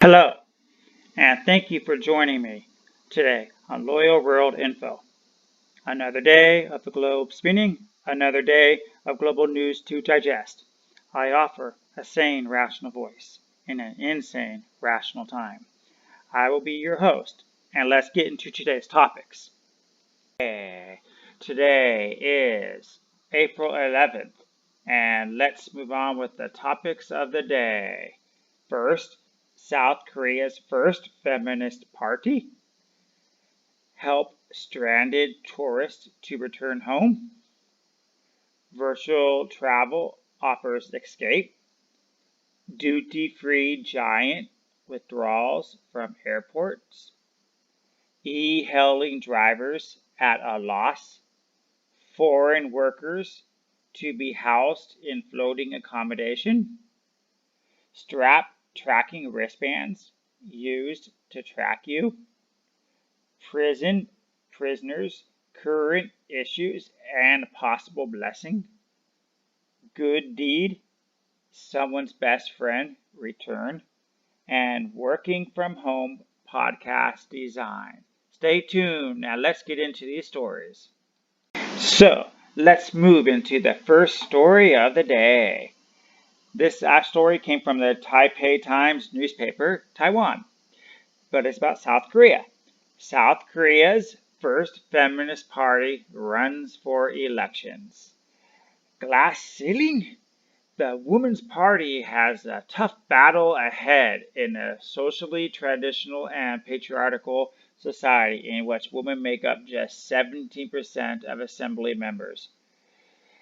Hello, and thank you for joining me today on Loyal World Info. Another day of the globe spinning, another day of global news to digest. I offer a sane, rational voice in an insane, rational time. I will be your host, and let's get into today's topics. Today is April 11th, and let's move on with the topics of the day. First, South Korea's first feminist party help stranded tourists to return home. Virtual travel offers escape. Duty-free giant withdrawals from airports. E-hailing drivers at a loss. Foreign workers to be housed in floating accommodation. Strap tracking wristbands used to track you. Prisoners, current issues and possible blessing. Good deed, someone's best friend return. And working from home podcast design. Stay tuned. Now let's get into these stories. So let's move into the first story of the day. This story came from the Taipei Times newspaper, Taiwan, but it's about South Korea. South Korea's first feminist party runs for elections. Glass ceiling? The Women's Party has a tough battle ahead in a socially traditional and patriarchal society in which women make up just 17% of assembly members.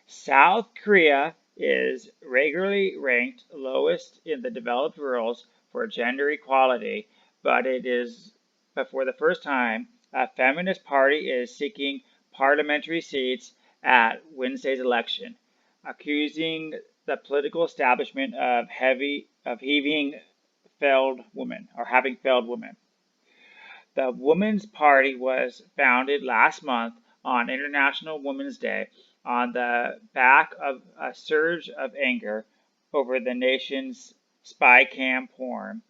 South Korea is regularly ranked lowest in the developed world for gender equality, but for the first time, a feminist party is seeking parliamentary seats at Wednesday's election, accusing the political establishment of having failed women. The Women's Party was founded last month on International Women's Day on the back of a surge of anger over the nation's spy cam porn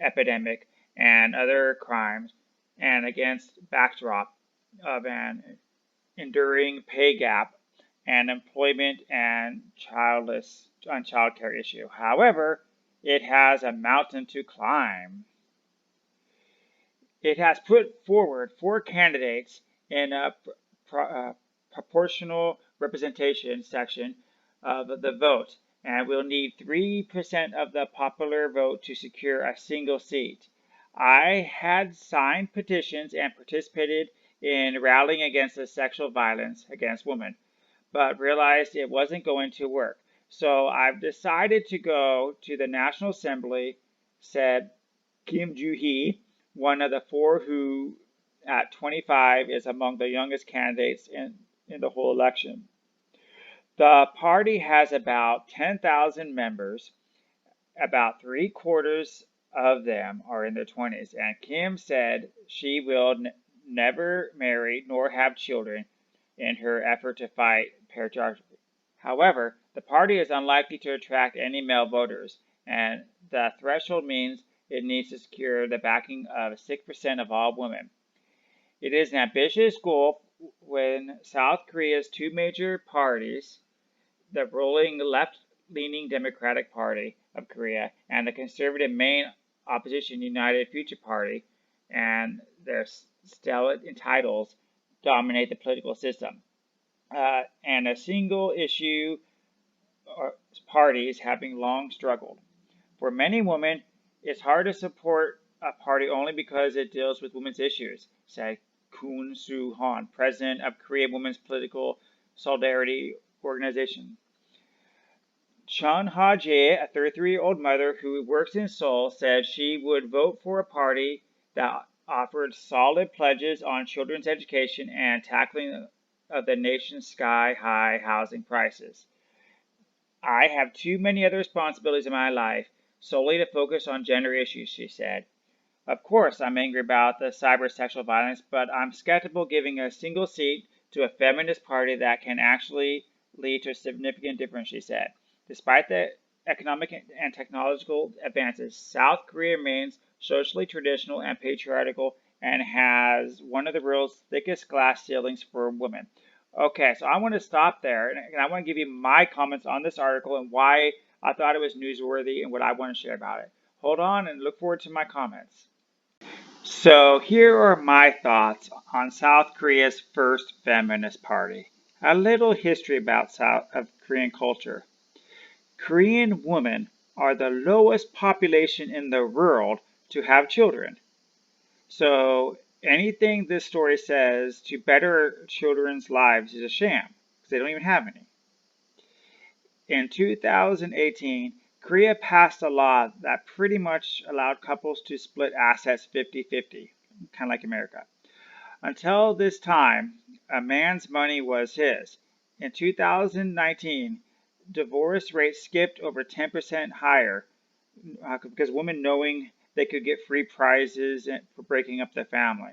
epidemic and other crimes, and against backdrop of an enduring pay gap and employment and childcare issue. However, it has a mountain to climb. It has put forward 4 candidates in a proportional representation section of the vote and will need 3% of the popular vote to secure a single seat. I had signed petitions and participated in rallying against the sexual violence against women, but realized it wasn't going to work. So I've decided to go to the National Assembly, said Kim Joo-hee, one of the 4 who, at 25, is among the youngest candidates in the whole election. The party has about 10,000 members. About 3/4 of them are in their 20s, and Kim said she will never marry nor have children in her effort to fight patriarchy. However, the party is unlikely to attract any male voters, and the threshold means it needs to secure the backing of 6% of all women. It is an ambitious goal when South Korea's 2 major parties, the ruling left-leaning Democratic Party of Korea and the conservative main opposition United Future Party, and their stellar titles, dominate the political system. And a single issue parties having long struggled. For many women, it's hard to support a party only because it deals with women's issues, said Kun Soo-han, president of Korea Women's Political Solidarity Organization. Chun Ha-jae, a 33-year-old mother who works in Seoul, said she would vote for a party that offered solid pledges on children's education and tackling of the nation's sky-high housing prices. I have too many other responsibilities in my life solely to focus on gender issues, she said. Of course, I'm angry about the cyber-sexual violence, but I'm skeptical giving a single seat to a feminist party that can actually lead to a significant difference, she said. Despite the economic and technological advances, South Korea remains socially traditional and patriarchal and has one of the world's thickest glass ceilings for women. Okay, so I want to stop there and I want to give you my comments on this article and why I thought it was newsworthy and what I want to share about it. Hold on and look forward to my comments. So here are my thoughts on South Korea's first feminist party. A little history about South Korean culture. Korean women are the lowest population in the world to have children. So anything this story says to better children's lives is a sham because they don't even have any. In 2018, Korea passed a law that pretty much allowed couples to split assets 50-50, kind of like America. Until this time, a man's money was his. In 2019, divorce rates skipped over 10% higher because women knowing they could get free prizes for breaking up the family.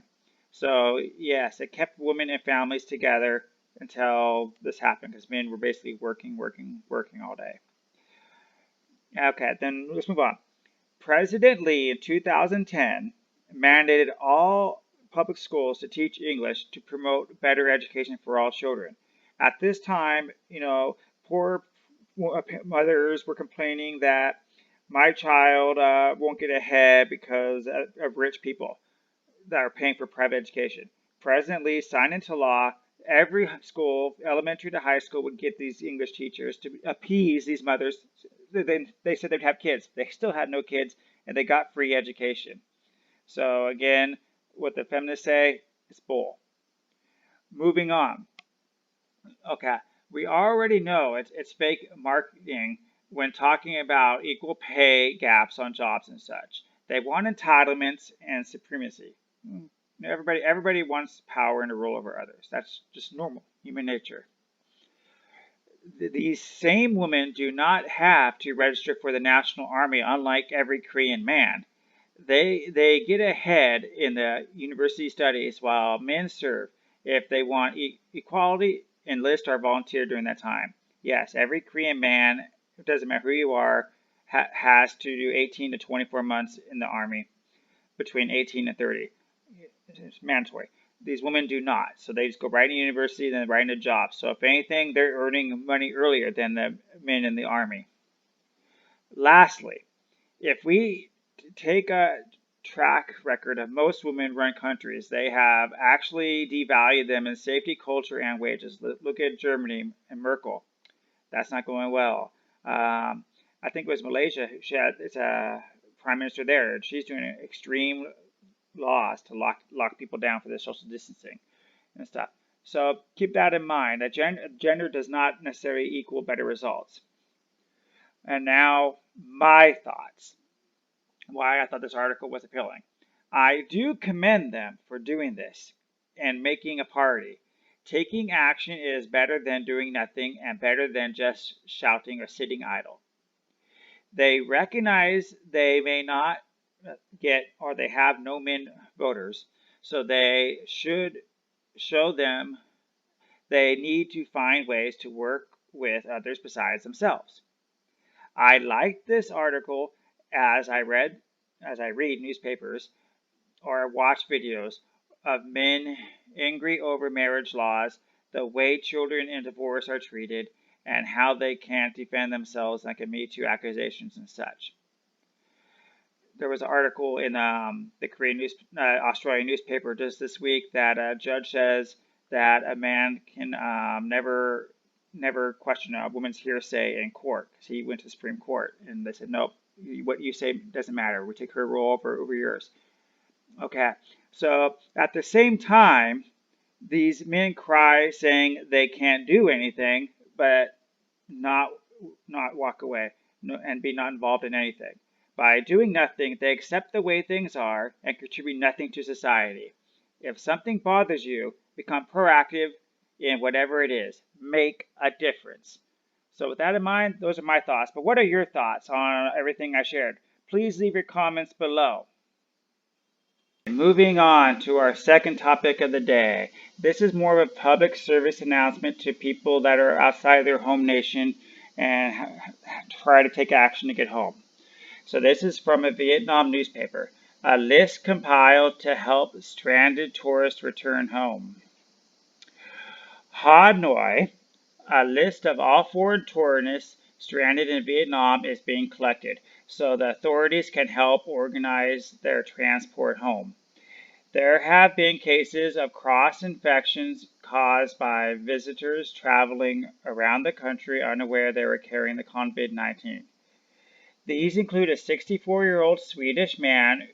So yes, it kept women and families together until this happened because men were basically working all day. Okay, then let's move on. President Lee in 2010 mandated all public schools to teach English to promote better education for all children. At this time, poor mothers were complaining that my child won't get ahead because of rich people that are paying for private education. President Lee signed into law every school, elementary to high school, would get these English teachers to appease these mothers. They said they'd have kids. They still had no kids, and they got free education. So again, what the feminists say is bull. Moving on. Okay, we already know it's fake marketing when talking about equal pay gaps on jobs and such. They want entitlements and supremacy. Everybody wants power and to rule over others. That's just normal human nature. These same women do not have to register for the National Army, unlike every Korean man. They get ahead in the university studies while men serve. If they want equality, enlist or volunteer during that time. Yes, every Korean man, it doesn't matter who you are, has to do 18 to 24 months in the Army, between 18 and 30. It's mandatory. These women do not. So they just go right into university and then right into jobs. So if anything, they're earning money earlier than the men in the Army. Lastly, if we take a track record of most women-run countries, they have actually devalued them in safety, culture, and wages. Look at Germany and Merkel. That's not going well. I think it was Malaysia. It's a prime minister there. She's doing extreme laws to lock people down for the social distancing and stuff. So keep that in mind, that gender does not necessarily equal better results. And now my thoughts, why I thought this article was appealing. I do commend them for doing this and making a party. Taking action is better than doing nothing and better than just shouting or sitting idle. They recognize they may not get or they have no men voters, so they should show them they need to find ways to work with others besides themselves. I like this article as I read newspapers or watch videos of men angry over marriage laws, the way children in divorce are treated, and how they can't defend themselves and can Me Too accusations and such. There was an article in the Australian newspaper just this week that a judge says that a man can never question a woman's hearsay in court because he went to the Supreme Court and they said, nope, what you say doesn't matter. We take her rule over yours. Okay, so at the same time, these men cry saying they can't do anything, but not walk away and be not involved in anything. By doing nothing, they accept the way things are and contribute nothing to society. If something bothers you, become proactive in whatever it is. Make a difference. So with that in mind, those are my thoughts. But what are your thoughts on everything I shared? Please leave your comments below. Moving on to our second topic of the day. This is more of a public service announcement to people that are outside their home nation and try to take action to get home. So this is from a Vietnam newspaper. A list compiled to help stranded tourists return home. Hanoi, a list of all foreign tourists stranded in Vietnam is being collected, so the authorities can help organize their transport home. There have been cases of cross-infections caused by visitors traveling around the country unaware they were carrying the COVID-19. These include a 64-year-old Swedish man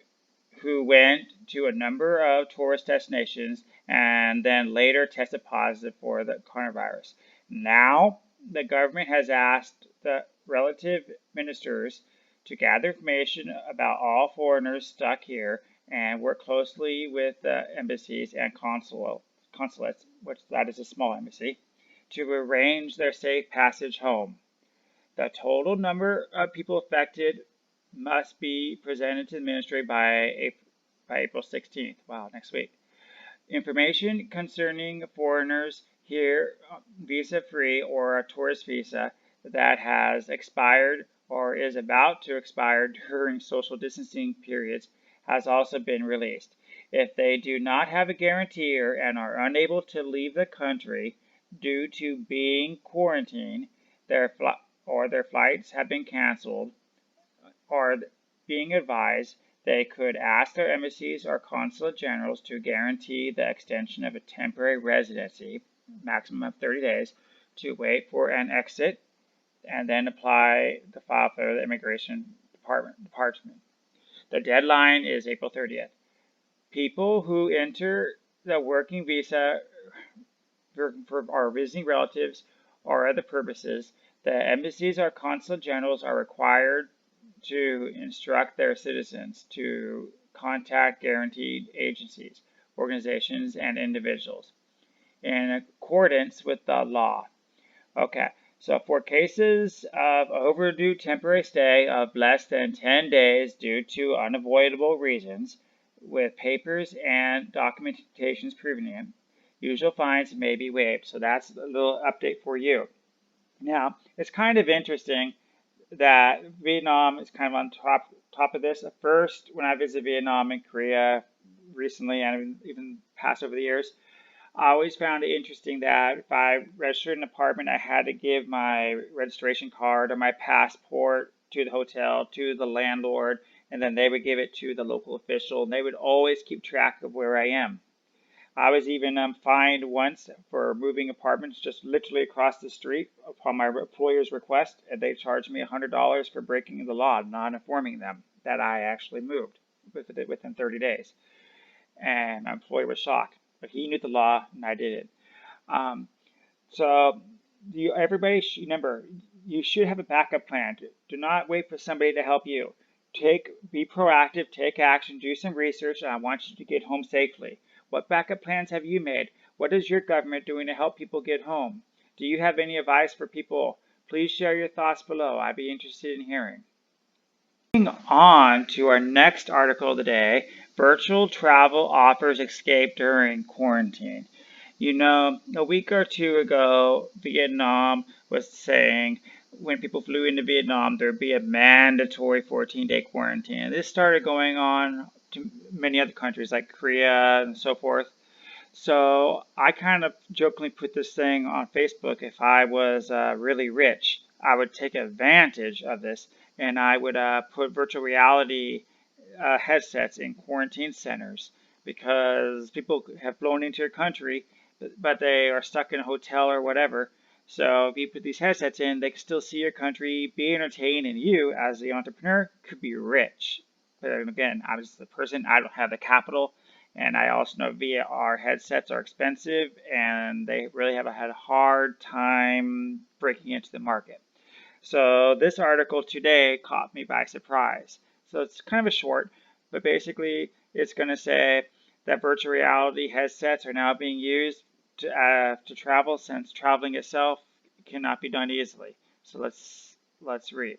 who went to a number of tourist destinations and then later tested positive for the coronavirus. Now, the government has asked the relative ministers to gather information about all foreigners stuck here and work closely with the embassies and consulates, which that is a small embassy, to arrange their safe passage home. The total number of people affected must be presented to the ministry by April 16th. Wow, next week. Information concerning foreigners here visa-free or a tourist visa that has expired or is about to expire during social distancing periods has also been released. If they do not have a guarantee and are unable to leave the country due to being quarantined, their flights have been canceled, or being advised they could ask their embassies or consulate generals to guarantee the extension of a temporary residency, maximum of 30 days, to wait for an exit and then apply the file for the immigration department. The deadline is April 30th. People who enter the working visa for our visiting relatives or other purposes, the embassies or consulate generals are required to instruct their citizens to contact guaranteed agencies, organizations, and individuals in accordance with the law. Okay, so for cases of overdue temporary stay of less than 10 days due to unavoidable reasons, with papers and documentations proving it, usual fines may be waived. So that's a little update for you. Now, it's kind of interesting that Vietnam is kind of on top of this. At first, when I visited Vietnam and Korea recently, and even past over the years, I always found it interesting that if I registered an apartment, I had to give my registration card or my passport to the hotel, to the landlord, and then they would give it to the local official, and they would always keep track of where I am. I was even fined once for moving apartments just literally across the street upon my employer's request, and they charged me $100 for breaking the law, not informing them that I actually moved within 30 days. And my employer was shocked, but he knew the law, and I did it. So everybody should remember, you should have a backup plan. Do not wait for somebody to help you. Be proactive, take action, do some research, and I want you to get home safely. What backup plans have you made? What is your government doing to help people get home? Do you have any advice for people? Please share your thoughts below. I'd be interested in hearing. Moving on to our next article of the day, virtual travel offers escape during quarantine. You know, a week or two ago, Vietnam was saying when people flew into Vietnam, there'd be a mandatory 14-day quarantine. This started going on to many other countries like Korea and so forth. So I kind of jokingly put this thing on Facebook. If I was really rich, I would take advantage of this, and I would put virtual reality headsets in quarantine centers, because people have flown into your country, but they are stuck in a hotel or whatever. So if you put these headsets in, they can still see your country, be entertained, and you, as the entrepreneur, could be rich. But again, I was the person, I don't have the capital, and I also know VR headsets are expensive, and they really have had a hard time breaking into the market. So this article today caught me by surprise. So it's kind of a short, but basically it's going to say that virtual reality headsets are now being used to travel, since traveling itself cannot be done easily. So let's read.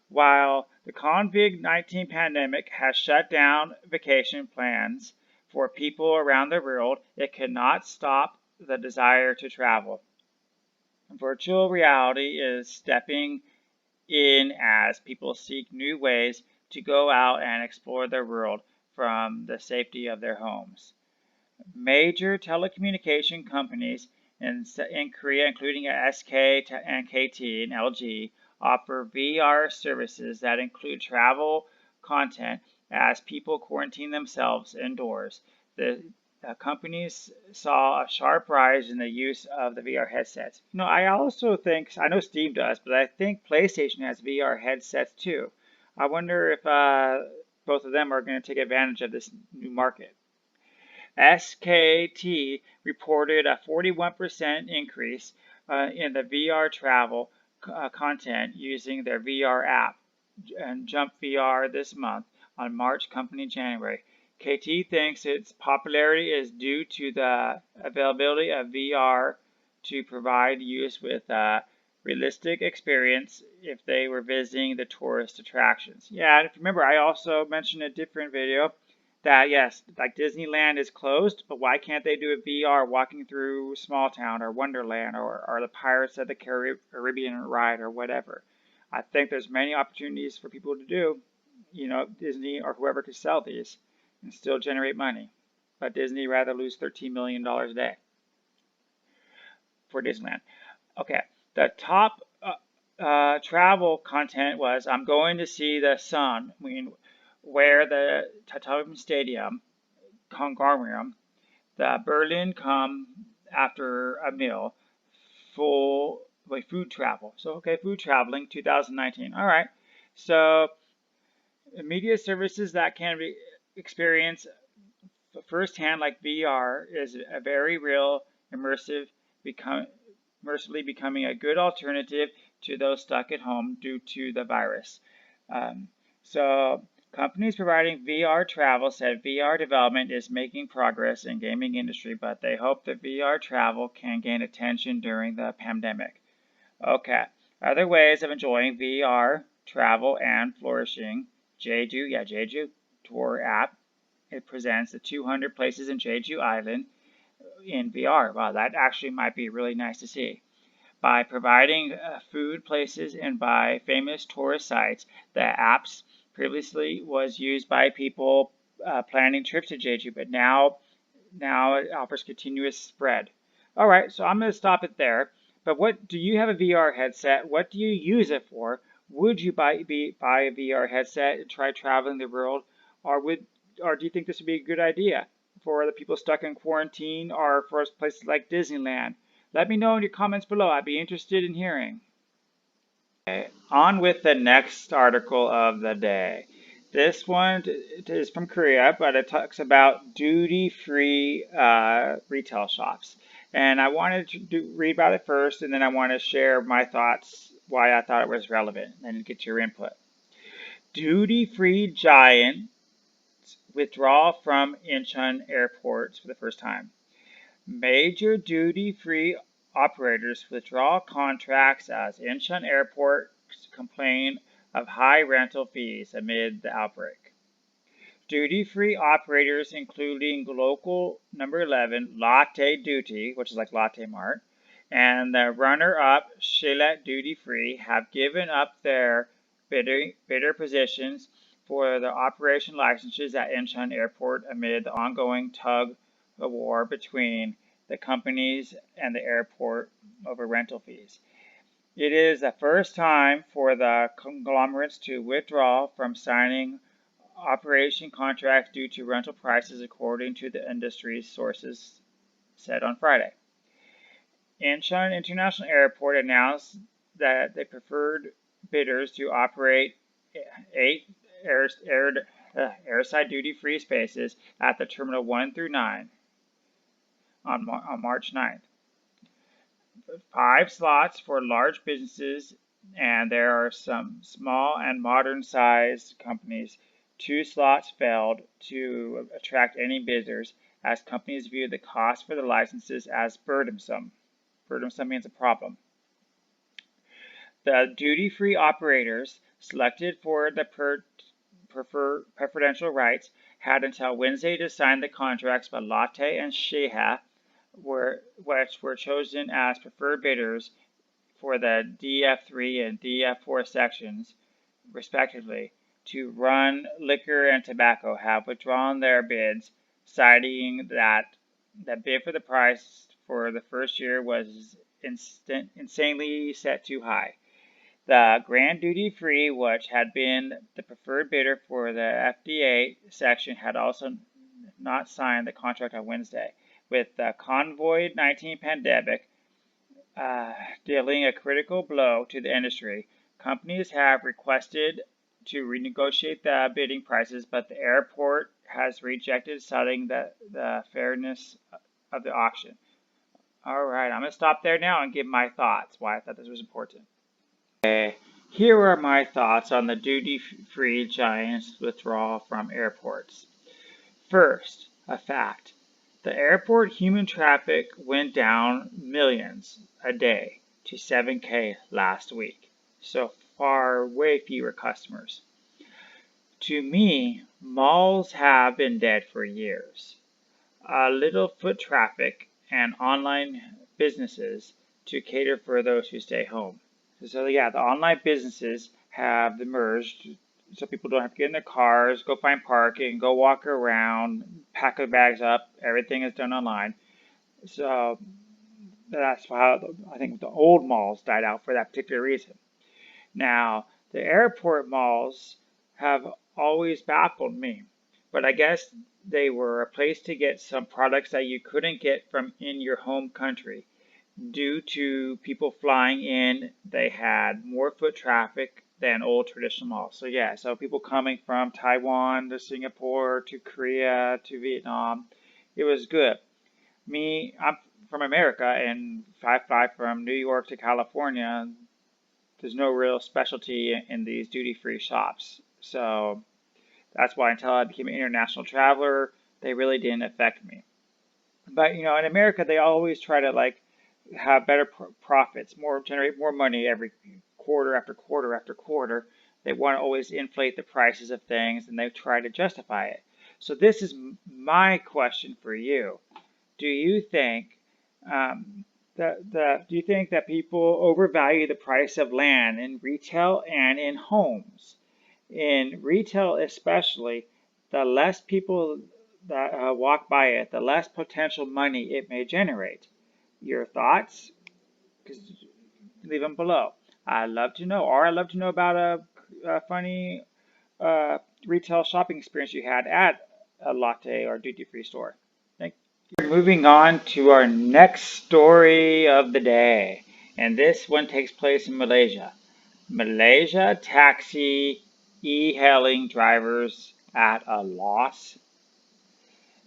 While the COVID-19 pandemic has shut down vacation plans for people around the world, it cannot stop the desire to travel. Virtual reality is stepping in as people seek new ways to go out and explore the world from the safety of their homes. Major telecommunication companies in Korea, including SK and KT and LG, offer VR services that include travel content as people quarantine themselves indoors. The companies saw a sharp rise in the use of the VR headsets. I also think, I know Steam does, but I think PlayStation has VR headsets too. I wonder if both of them are going to take advantage of this new market. SKT reported a 41% increase in the VR travel content using their VR app and Jump VR this month on March company January. KT thinks its popularity is due to the availability of VR to provide use with a realistic experience if they were visiting the tourist attractions. Yeah, and if you remember, I also mentioned in a different video that yes, like Disneyland is closed, but why can't they do a VR walking through Small Town or Wonderland or the Pirates of the Caribbean ride or whatever? I think there's many opportunities for people to do, Disney or whoever could sell these and still generate money. But Disney rather lose $13 million a day for Disneyland. Okay, the top travel content was I'm going to see the sun. Where the Tottenham Stadium, Conglomerate, the Berlin come after a meal, full like food travel. So okay, food traveling 2019. All right. So media services that can be experienced firsthand like VR is a very real immersively becoming a good alternative to those stuck at home due to the virus. So companies providing VR travel said VR development is making progress in gaming industry, but they hope that VR travel can gain attention during the pandemic. Okay, other ways of enjoying VR travel and flourishing. Jeju tour app. It presents the 200 places in Jeju Island in VR. Wow, that actually might be really nice to see. By providing food places and by famous tourist sites, the apps previously was used by people planning trips to Jeju, but now it offers continuous spread. All right, so I'm going to stop it there. But what do you have a VR headset? What do you use it for? Would you buy a VR headset and try traveling the world, or do you think this would be a good idea for the people stuck in quarantine or for places like Disneyland? Let me know in your comments below. I'd be interested in hearing. Okay, on with the next article of the day. This one is from Korea, but it talks about duty-free retail shops. And I wanted to read about it first, and then I want to share my thoughts, why I thought it was relevant, and get your input. Duty-free giants withdraw from Incheon airports for the first time. Major duty-free operators withdraw contracts as Incheon Airport complain of high rental fees amid the outbreak. Duty-free operators, including local number 11 Latte Duty, which is like Latte Mart, and the runner-up Shillet Duty Free, have given up their bidder positions for the operation licenses at Incheon Airport amid the ongoing tug-of-war between the companies and the airport over rental fees. It is the first time for the conglomerates to withdraw from signing operation contracts due to rental prices, according to the industry's sources said on Friday. Incheon International Airport announced that they preferred bidders to operate 8 airside duty-free spaces at the Terminal 1 through 9 on March 9th. 5 slots for large businesses, and there are some small and modern-sized companies. 2 slots failed to attract any bidders, as companies viewed the cost for the licenses as burdensome. Burdensome means a problem. The duty-free operators selected for the preferential rights had until Wednesday to sign the contracts, but Lotte and Sheha which were chosen as preferred bidders for the DF3 and DF4 sections, respectively, to run liquor and tobacco have withdrawn their bids, citing that the bid for the price for the first year was insanely set too high. The Grand Duty Free, which had been the preferred bidder for the FDA section, had also not signed the contract on Wednesday. With the COVID-19 pandemic dealing a critical blow to the industry, companies have requested to renegotiate the bidding prices, but the airport has rejected, citing the fairness of the auction. All right, I'm going to stop there now and give my thoughts, why I thought this was important. Okay, here are my thoughts on the duty-free giants' withdrawal from airports. First, a fact. The airport human traffic went down millions a day to 7K last week. So far, way fewer customers. To me, malls have been dead for years. A little foot traffic and online businesses to cater for those who stay home. So yeah, the online businesses have emerged so people don't have to get in their cars, go find parking, go walk around, pack their bags up. Everything is done online. So that's how I think the old malls died out for that particular reason. Now, the airport malls have always baffled me, but I guess they were a place to get some products that you couldn't get from in your home country. Due to people flying in, they had more foot traffic than old traditional malls. So yeah, so people coming from Taiwan to Singapore to Korea to Vietnam, it was good. I'm from America, and if I fly from New York to California, there's no real specialty in these duty-free shops. So that's why until I became an international traveler, they really didn't affect me. But in America, they always try to have better profits, generate more money every quarter after quarter after quarter. They want to always inflate the prices of things, and they try to justify it. So this is my question for you. Do you think that people overvalue the price of land in retail and in homes? In retail especially, the less people that walk by it, the less potential money it may generate. Your thoughts? Leave them below. I'd love to know. Or I'd love to know about a funny retail shopping experience you had at a latte or duty-free store. Thank you. Moving on to our next story of the day. And this one takes place in Malaysia. Malaysia taxi e-hailing drivers at a loss.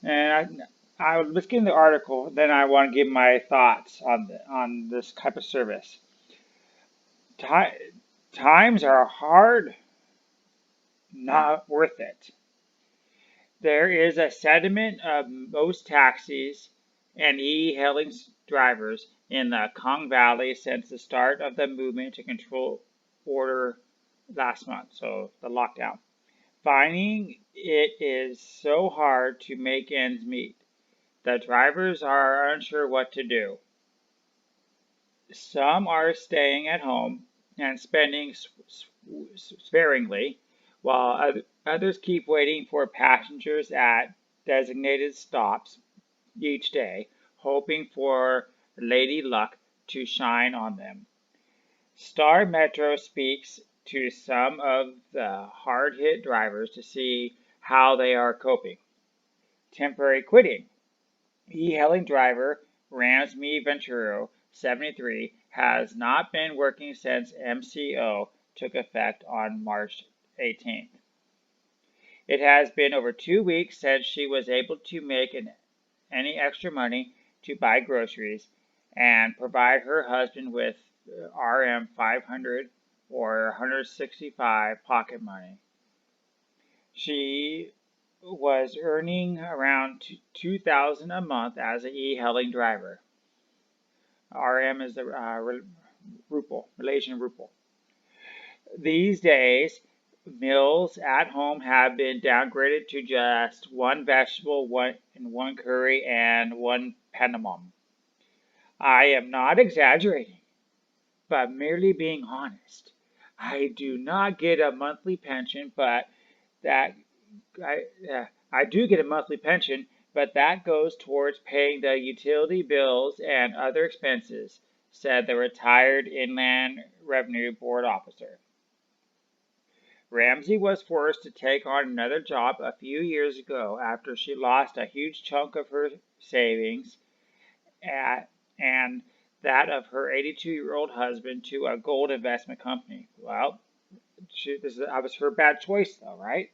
And let's get in the article, then I want to give my thoughts on this type of service. Times are hard, not worth it. There is a sentiment of most taxis and e-hailing drivers in the Kong Valley since the start of the movement to control order last month, so the lockdown. Finding it is so hard to make ends meet. The drivers are unsure what to do. Some are staying at home and spending sparingly, while others keep waiting for passengers at designated stops each day, hoping for Lady Luck to shine on them. Star Metro speaks to some of the hard-hit drivers to see how they are coping. Temporary quitting. E-hailing driver Ramsey Venturo, 73, has not been working since MCO took effect on March 18th. It has been over 2 weeks since she was able to make any extra money to buy groceries and provide her husband with RM 500 or 165 pocket money. She was earning around $2,000 a month as an e-hailing driver. RM is the Malaysian rupiah. These days, meals at home have been downgraded to just one vegetable, one curry, and one panamon. I am not exaggerating. but merely being honest. I do not get a monthly pension, but that I do get a monthly pension, but that goes towards paying the utility bills and other expenses, said the retired Inland Revenue Board officer. Ramsey was forced to take on another job a few years ago after she lost a huge chunk of her savings and that of her 82-year-old husband to a gold investment company. Well, that was her bad choice, though, right?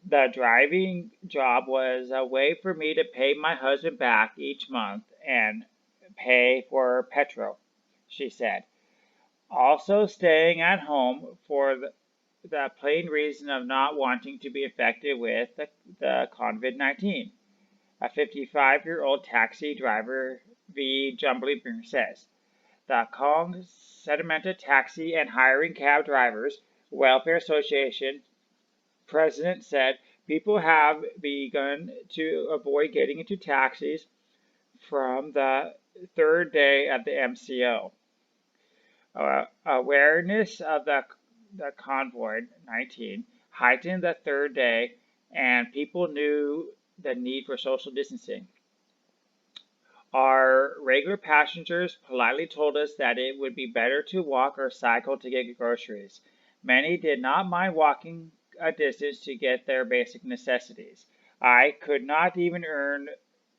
The driving job was a way for me to pay my husband back each month and pay for petrol, she said. Also staying at home for the plain reason of not wanting to be infected with the COVID-19. A 55-year-old taxi driver, V. Jumbly says. The Kong Sedimental Taxi and Hiring Cab Drivers Welfare Association president said people have begun to avoid getting into taxis from the third day of the MCO. Awareness of the COVID-19 heightened the third day, and people knew the need for social distancing. Our regular passengers politely told us that it would be better to walk or cycle to get groceries. Many did not mind walking a distance to get their basic necessities. I could not even earn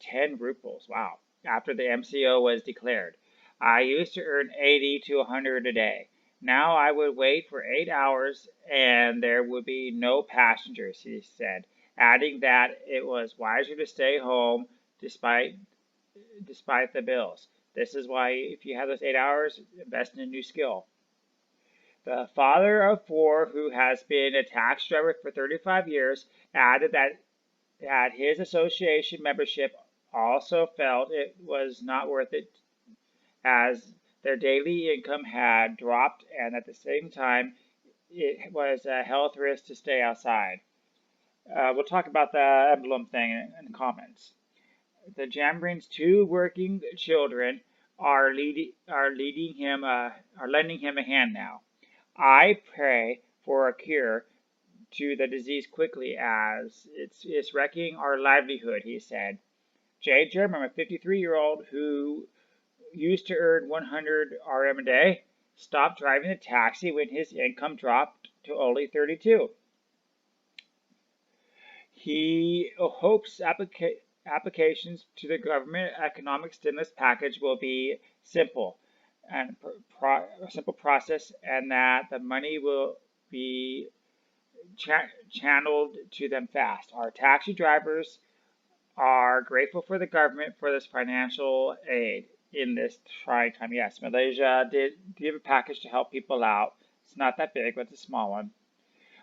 10 rupees, wow, after the MCO was declared. I used to earn 80 to 100 a day. Now I would wait for 8 hours and there would be no passengers, he said, adding that it was wiser to stay home despite the bills. This is why if you have those 8 hours, invest in a new skill. The father of four, who has been a taxi driver for 35 years, added that his association membership also felt it was not worth it as their daily income had dropped and at the same time it was a health risk to stay outside. We'll talk about the emblem thing in the comments. The Jambreen's two working children are lending him a hand now. I pray for a cure to the disease quickly as it's wrecking our livelihood, he said. Jay German, a 53-year-old who used to earn 100 RM a day, stopped driving a taxi when his income dropped to only 32. He hopes applications to the government economic stimulus package will be simple and a simple process, and that the money will be channeled to them fast. Our taxi drivers are grateful for the government for this financial aid in this trying time. Yes, Malaysia did give a package to help people out. It's not that big, but it's a small one.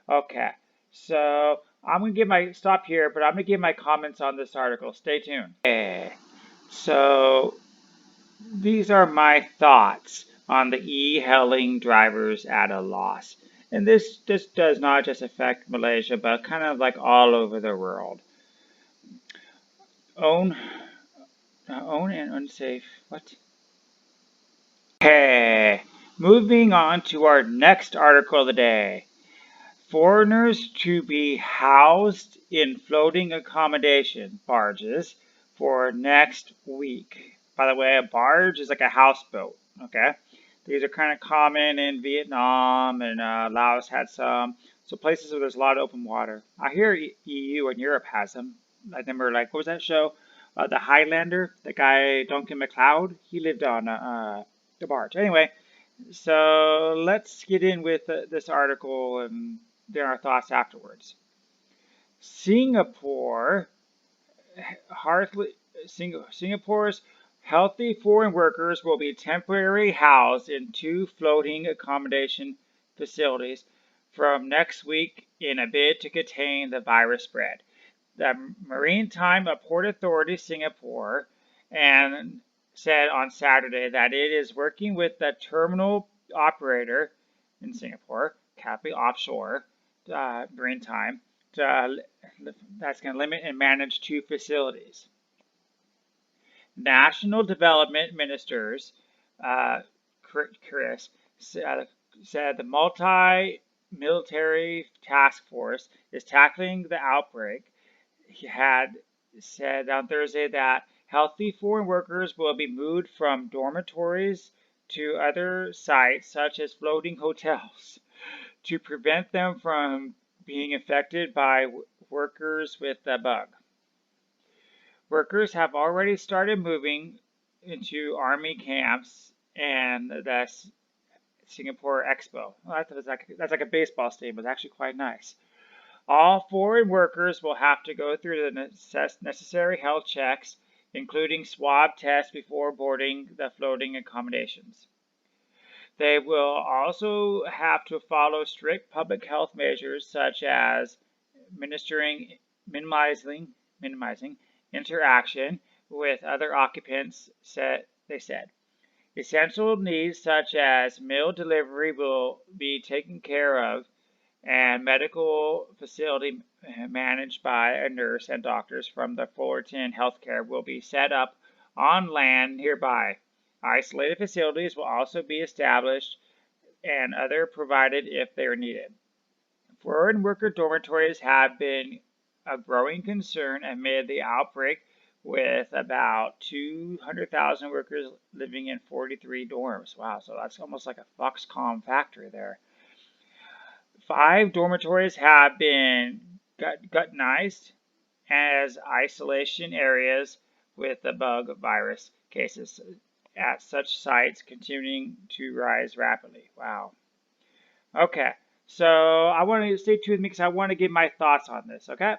Okay, so I'm going to stop here, but I'm going to give my comments on this article. Stay tuned. Okay, so these are my thoughts on the e-hailing drivers at a loss. And this does not just affect Malaysia, but kind of like all over the world. Own and unsafe. What? Okay, moving on to our next article of the day. Foreigners to be housed in floating accommodation barges for next week. By the way, a barge is like a houseboat, okay? These are kind of common in Vietnam, and Laos had some. So places where there's a lot of open water. I hear EU and Europe has them. I remember, like, what was that show? The Highlander, the guy Duncan MacLeod, he lived on the barge. Anyway, so let's get in with this article and then our thoughts afterwards. Singapore's healthy foreign workers will be temporarily housed in 2 floating accommodation facilities from next week in a bid to contain the virus spread. The Maritime Port Authority Singapore and said on Saturday that it is working with the terminal operator in Singapore, Capri Offshore Maritime, that's going to limit and manage 2 facilities. National Development Ministers Chris, said the multi-military task force is tackling the outbreak. He had said on Thursday that healthy foreign workers will be moved from dormitories to other sites, such as floating hotels, to prevent them from being infected by workers with the bug. Workers have already started moving into army camps and the Singapore Expo. Well, that's like a baseball stadium, but it's actually quite nice. All foreign workers will have to go through the necessary health checks, including swab tests before boarding the floating accommodations. They will also have to follow strict public health measures such as minimizing interaction with other occupants, they said. Essential needs such as meal delivery will be taken care of, and medical facility managed by a nurse and doctors from the Fullerton Healthcare will be set up on land nearby. Isolated facilities will also be established and other provided if they are needed. Foreign worker dormitories have been a growing concern amid the outbreak, with about 200,000 workers living in 43 dorms. Wow, so that's almost like a Foxconn factory there. 5 dormitories have been gutted as isolation areas with the bug virus cases at such sites continuing to rise rapidly. Wow. Okay, so I want to stay tuned with me because I want to give my thoughts on this, okay?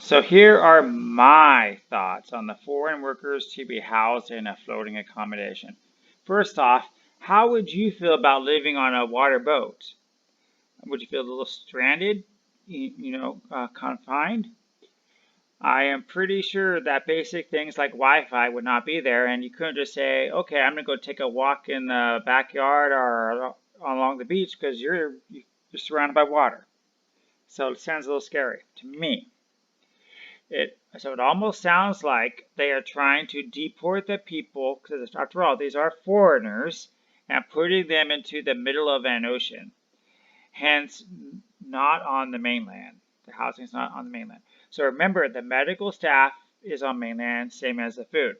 So here are my thoughts on the foreign workers to be housed in a floating accommodation. First off, how would you feel about living on a water boat? Would you feel a little stranded, confined? I am pretty sure that basic things like Wi-Fi would not be there, and you couldn't just say, okay, I'm going to go take a walk in the backyard or along the beach because you're surrounded by water. So it sounds a little scary to me. So it almost sounds like they are trying to deport the people, because after all, these are foreigners, and putting them into the middle of an ocean. Hence, not on the mainland. The housing is not on the mainland. So remember, the medical staff is on mainland, same as the food.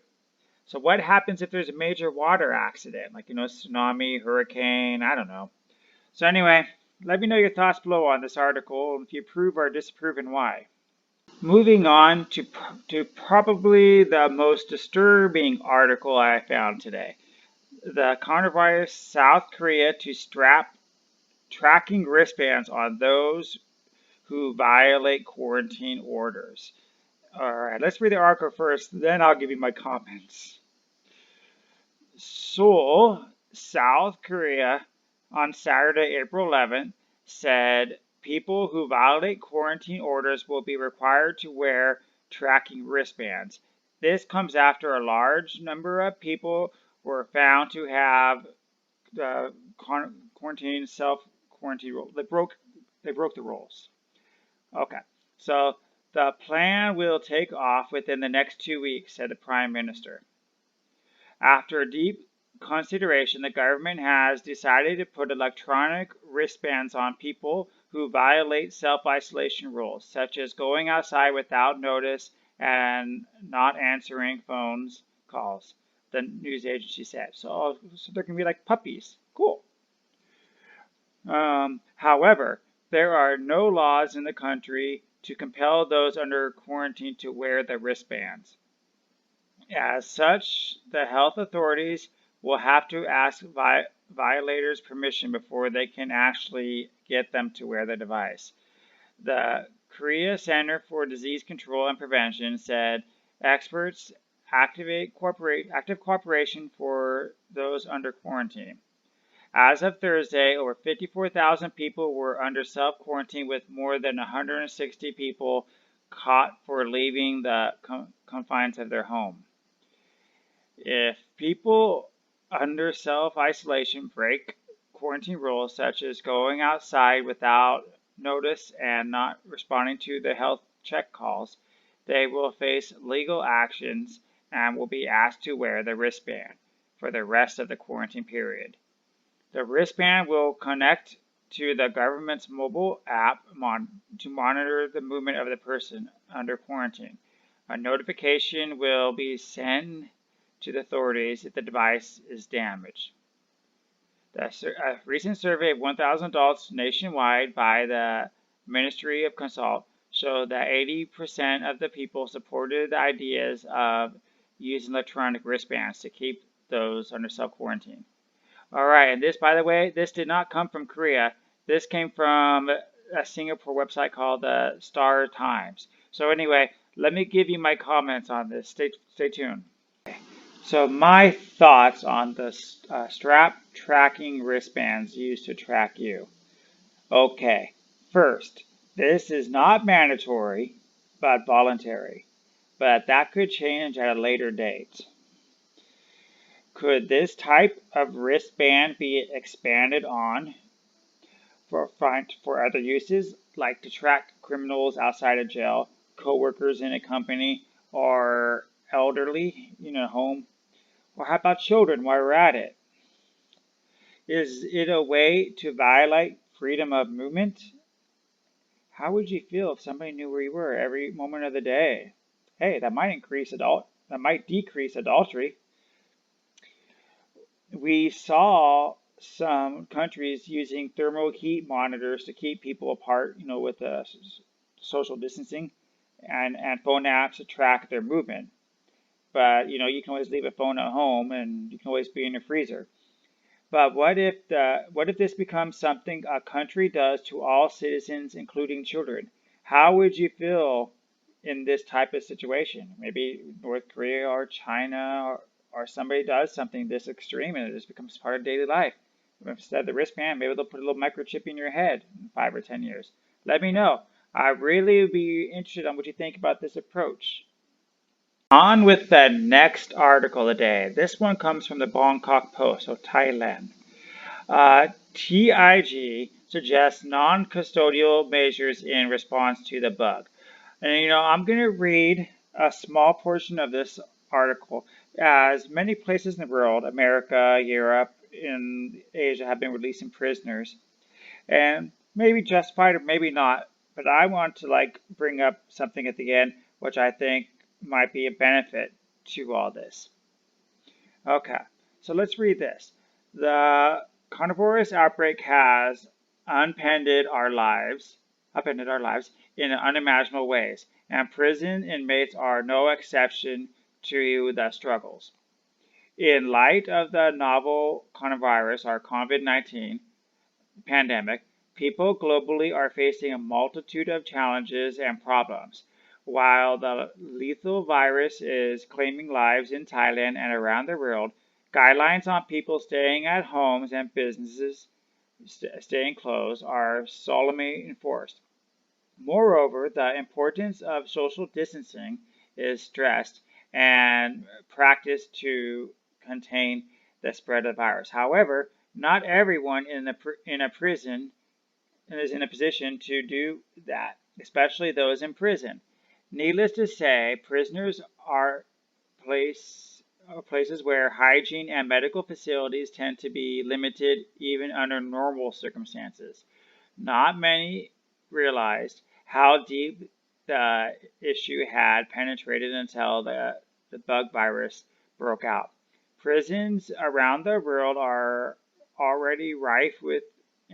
So what happens if there's a major water accident, like, tsunami, hurricane, I don't know. So anyway, let me know your thoughts below on this article, if you approve or disapprove and why. Moving on to probably the most disturbing article I found today. The coronavirus, South Korea to strap tracking wristbands on those who violate quarantine orders. All right, let's read the article first, then I'll give you my comments. Seoul, South Korea, on Saturday, April 11th, said people who violate quarantine orders will be required to wear tracking wristbands. This comes after a large number of people were found to have the self-quarantine rule. They broke the rules. Okay, so the plan will take off within the next 2 weeks, said the Prime Minister. After deep consideration, the government has decided to put electronic wristbands on people who violate self-isolation rules, such as going outside without notice and not answering phone calls, the news agency said. So they're going to be like puppies. Cool. However, there are no laws in the country to compel those under quarantine to wear the wristbands. As such, the health authorities will have to ask violators permission before they can actually get them to wear the device. The Korea Center for Disease Control and Prevention said experts active cooperation for those under quarantine. As of Thursday, over 54,000 people were under self-quarantine, with more than 160 people caught for leaving the confines of their home. If people under self-isolation break quarantine rules, such as going outside without notice and not responding to the health check calls, they will face legal actions and will be asked to wear the wristband. for the rest of the quarantine period. The wristband will connect to the government's mobile app to monitor the movement of the person under quarantine. A notification will be sent to the authorities if the device is damaged. A recent survey of 1,000 adults nationwide by the Ministry of Consult showed that 80% of the people supported the ideas of using electronic wristbands to keep those under self-quarantine. All right, and this, by the way, this did not come from Korea. This came from a Singapore website called the Star Times. So anyway, let me give you my comments on this. Stay tuned. So my thoughts on the strap tracking wristbands used to track you. Okay, first, this is not mandatory, but voluntary. But that could change at a later date. Could this type of wristband be expanded on for other uses, like to track criminals outside of jail, co-workers in a company, or elderly in a home? Or how about children while we're at it? Is it a way to violate freedom of movement? How would you feel if somebody knew where you were every moment of the day? Hey, that might decrease adultery. We saw some countries using thermal heat monitors to keep people apart, with social distancing, and phone apps to track their movement. But you can always leave a phone at home, and you can always be in your freezer. But what if this becomes something a country does to all citizens, including children? How would you feel in this type of situation? Maybe North Korea or China or somebody does something this extreme and it just becomes part of daily life. Instead of the wristband, maybe they'll put a little microchip in your head in 5 or 10 years. Let me know. I really would be interested on what you think about this approach. On with the next article of the day. This one comes from the Bangkok Post, so Thailand. TIG suggests non-custodial measures in response to the bug. And I'm going to read a small portion of this article. As many places in the world, America, Europe, and Asia, have been releasing prisoners, and maybe justified or maybe not, but I want to bring up something at the end which I think might be a benefit to all this. Okay, so let's read this. The coronavirus outbreak has upended our lives in unimaginable ways, and prison inmates are no exception to the struggles. In light of the novel coronavirus, or COVID-19 pandemic, people globally are facing a multitude of challenges and problems. While the lethal virus is claiming lives in Thailand and around the world, guidelines on people staying at homes and businesses staying closed are solemnly enforced. Moreover, the importance of social distancing is stressed and practiced to contain the spread of the virus. However, not everyone in a prison is in a position to do that, especially those in prison. Needless to say, prisoners are places where hygiene and medical facilities tend to be limited even under normal circumstances. Not many realized how deep the issue had penetrated until the bug virus broke out. Prisons around the world are already rife with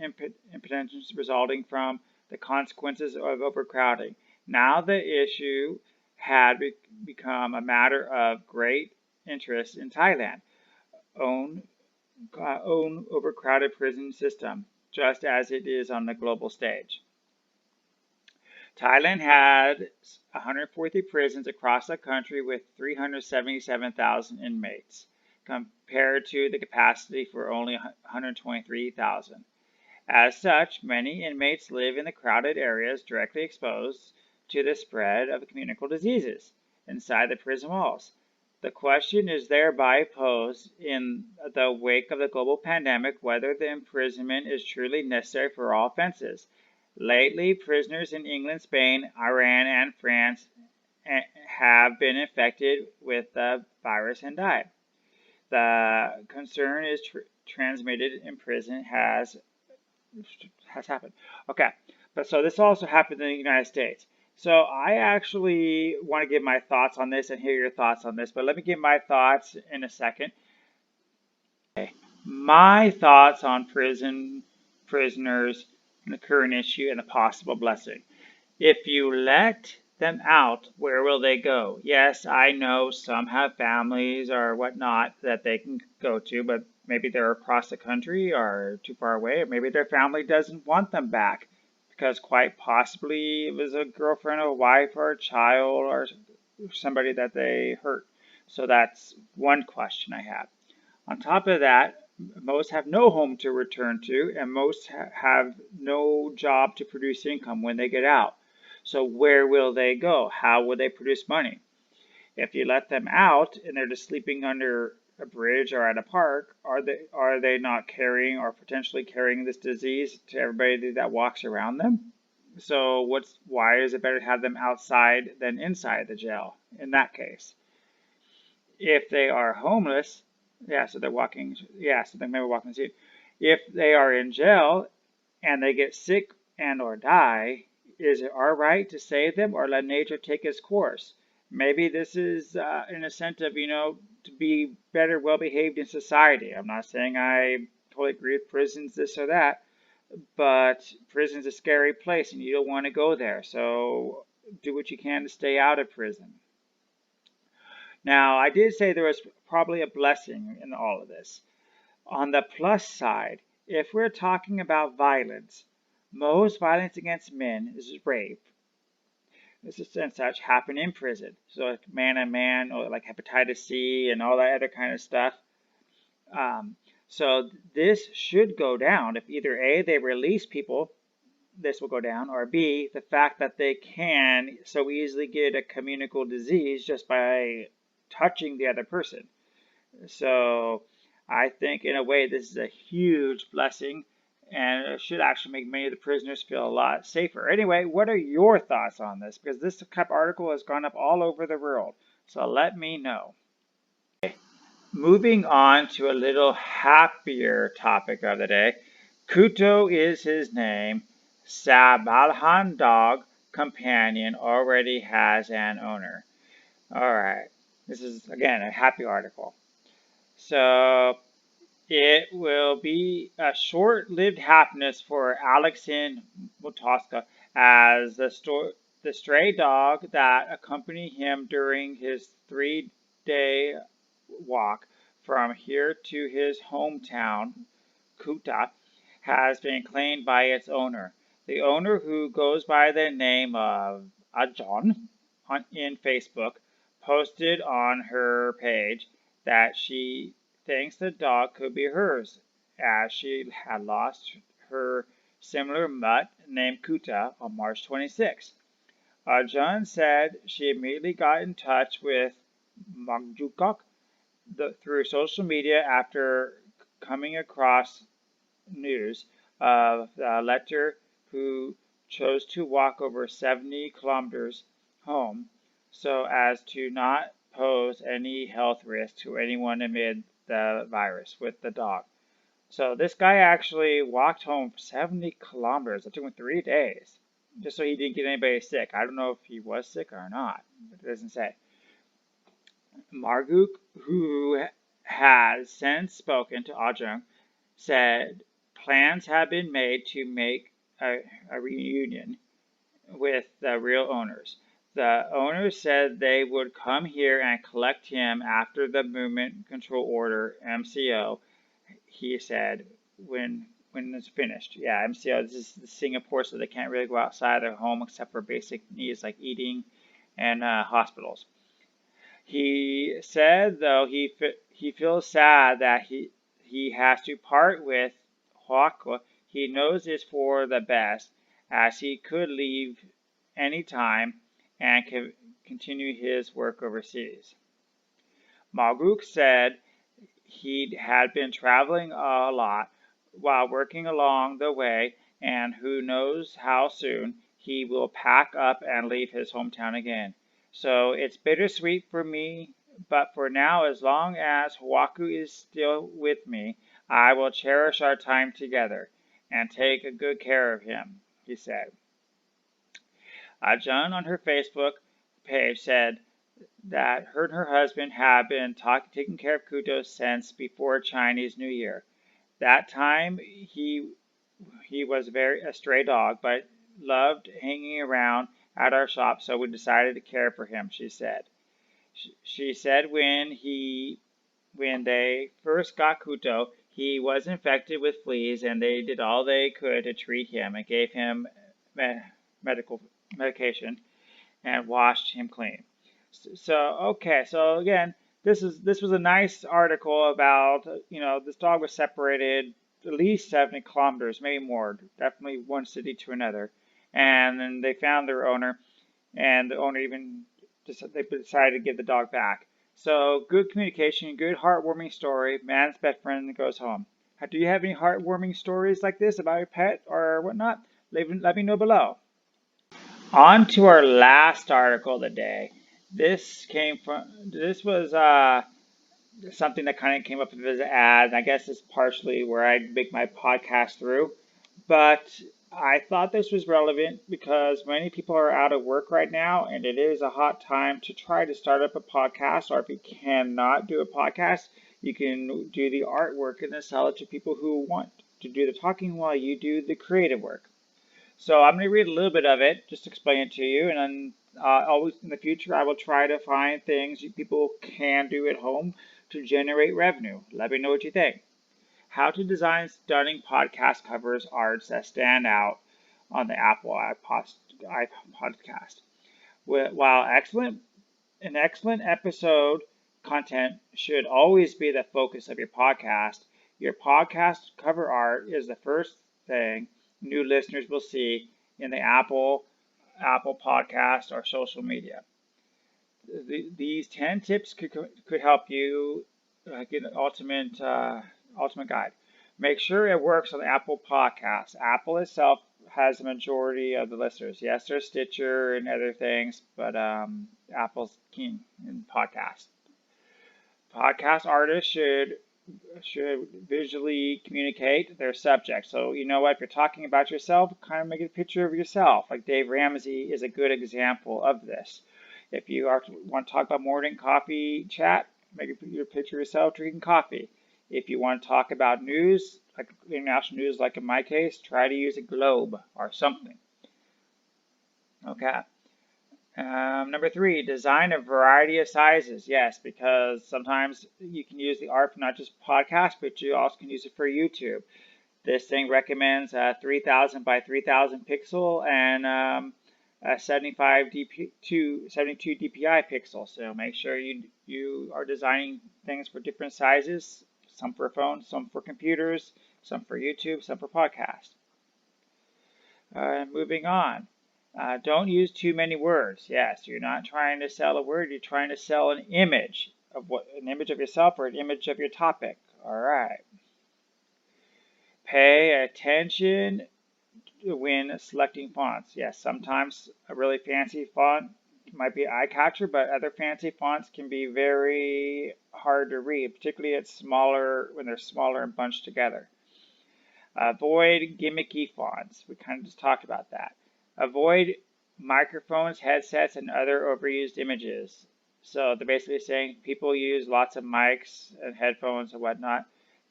impotence resulting from the consequences of overcrowding. Now the issue had become a matter of great interest in Thailand's own overcrowded prison system, just as it is on the global stage. Thailand had 143 prisons across the country with 377,000 inmates, compared to the capacity for only 123,000. As such, many inmates live in the crowded areas directly exposed to the spread of communicable diseases inside the prison walls. The question is thereby posed in the wake of the global pandemic whether the imprisonment is truly necessary for all offenses. Lately, prisoners in England, Spain, Iran, and France have been infected with the virus and died. The concern is transmitted in prison has happened. Okay, but so this also happened in the United States. So I actually want to give my thoughts on this and hear your thoughts on this, but let me give my thoughts in a second. My thoughts on prisoners, and the current issue, and the possible blessing. If you let them out, where will they go? Yes, I know some have families or whatnot that they can go to, but maybe they're across the country or too far away, or maybe their family doesn't want them back because quite possibly it was a girlfriend or a wife or a child or somebody that they hurt. So that's one question I have. On top of that, most have no home to return to, and most have no job to produce income when they get out. So where will they go? How will they produce money? If you let them out and they're just sleeping under a bridge or at a park, are they not carrying or potentially carrying this disease to everybody that walks around them? So why is it better to have them outside than inside the jail in that case? If they are homeless, so they're walking, so they may be walking the street. If they are in jail and they get sick and or die, is it our right to save them or let nature take its course? Maybe this is an incentive, to be better, well behaved in society. I'm not saying I totally agree with prisons, this or that, but prison's a scary place and you don't want to go there. So do what you can to stay out of prison. Now, I did say there was probably a blessing in all of this. On the plus side, if we're talking about violence, most violence against men is rape. This is and such happen in prison. So like man on man, or like hepatitis C and all that other kind of stuff. So this should go down if either A, they release people, this will go down, or B, the fact that they can so easily get a communicable disease just by touching the other person. So I think in a way this is a huge blessing and it should actually make many of the prisoners feel a lot safer. Anyway, what are your thoughts on this? Because this type of article has gone up all over the world. So let me know. Moving on to a little happier topic of the day. Kuto is his name. Sabalhan dog companion already has an owner. Alright, this is again a happy article. So it will be a short-lived happiness for Alexin Motoska as the stray dog that accompanied him during his 3-day walk from here to his hometown, Kuta, has been claimed by its owner. The owner, who goes by the name of Ajon in Facebook, posted on her page that she thinks the dog could be hers, as she had lost her similar mutt named Kuta on March 26. Ajon said she immediately got in touch with Magjukok through social media after coming across news of the letter who chose to walk over 70 kilometers home so as to not pose any health risk to anyone amid the virus with the dog. So this guy actually walked home 70 kilometers. It took him 3 days just so he didn't get anybody sick. I don't know if he was sick or not. It doesn't say. Marguk, who has since spoken to Ajung, said plans have been made to make a reunion with the real owners. The owners said they would come here and collect him after the Movement Control Order, MCO, he said, when it's finished. Yeah, MCO, this is Singapore, so they can't really go outside their home except for basic needs like eating and hospitals. He said, though, he feels sad that he has to part with Huakua. He knows it's for the best, as he could leave any time and continue his work overseas. Malguk said he had been traveling a lot while working along the way, and who knows how soon he will pack up and leave his hometown again. So it's bittersweet for me, but for now, as long as Hawaku is still with me, I will cherish our time together and take good care of him, he said. Joan on her Facebook page said that her and her husband have been taking care of Kuto since before Chinese New Year. That time he was a stray dog, but loved hanging around at our shop, so we decided to care for him, she said. She said when they first got Kuto, he was infected with fleas, and they did all they could to treat him and gave him medication and washed him clean. So again, this was a nice article about this dog was separated at least 70 kilometers, maybe more, definitely one city to another, and then they found their owner, and the owner even they decided to give the dog back. So good communication, good heartwarming story. Man's best friend goes home. Do you have any heartwarming stories like this about your pet or whatnot? Let me know below. On to our last article of the day. This was something that kind of came up as an ad. I guess it's partially where I make my podcast through. But I thought this was relevant because many people are out of work right now, and it is a hot time to try to start up a podcast. Or if you cannot do a podcast, you can do the artwork and then sell it to people who want to do the talking while you do the creative work. So I'm going to read a little bit of it, just to explain it to you, and then always in the future I will try to find things people can do at home to generate revenue. Let me know what you think. How to design stunning podcast covers arts that stand out on the Apple iPodcast. While an excellent episode content should always be the focus of your podcast cover art is the first thing new listeners will see in the Apple Podcast or social media. These 10 tips could help you get an ultimate guide. Make sure it works on Apple Podcasts. Apple itself has the majority of the listeners. Yes, there's Stitcher and other things, but Apple's king in podcasts. Podcast artists should visually communicate their subject. So you know what, if you're talking about yourself, kind of make a picture of yourself. Like Dave Ramsey is a good example of this. If you want to talk about morning coffee chat, make a picture of yourself drinking coffee. If you want to talk about news, like international news, like in my case, try to use a globe or something. Okay. Number 3, design a variety of sizes. Yes, because sometimes you can use the art for not just podcasts, but you also can use it for YouTube. This thing recommends 3000 by 3000 pixel and 72 dpi pixel. So make sure you are designing things for different sizes. Some for phones, some for computers, some for YouTube, some for podcasts. Moving on. Don't use too many words. Yes, you're not trying to sell a word. You're trying to sell an image of yourself or an image of your topic. All right. Pay attention when selecting fonts. Yes, sometimes a really fancy font might be eye catcher, but other fancy fonts can be very hard to read, particularly when they're smaller and bunched together. Avoid gimmicky fonts. We kind of just talked about that. Avoid microphones, headsets, and other overused images. So they're basically saying people use lots of mics and headphones and whatnot.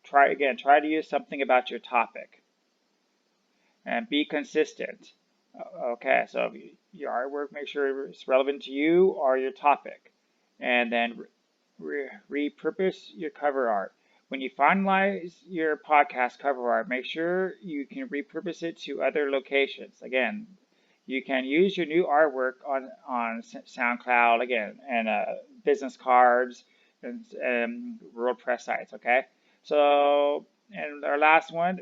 Try to use something about your topic. And be consistent. Okay, so your artwork, make sure it's relevant to you or your topic. And then repurpose your cover art. When you finalize your podcast cover art, make sure you can repurpose it to other locations. Again, you can use your new artwork on SoundCloud, again, and business cards and world press sites, okay? So, and our last one,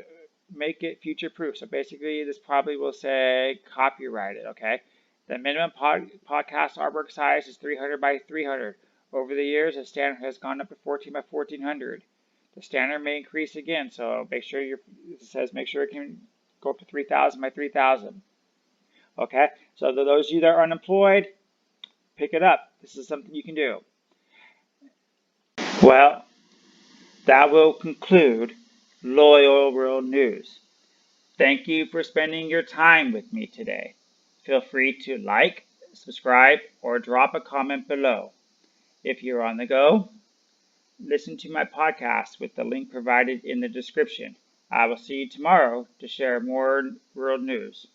make it future proof. So basically, this probably will say copyrighted, okay? The minimum podcast artwork size is 300 by 300. Over the years, the standard has gone up to 14 by 1400. The standard may increase again, so make sure it can go up to 3000 by 3000. Okay, so those of you that are unemployed, pick it up. This is something you can do. Well, that will conclude Loyal World News. Thank you for spending your time with me today. Feel free to like, subscribe, or drop a comment below. If you're on the go, listen to my podcast with the link provided in the description. I will see you tomorrow to share more world news.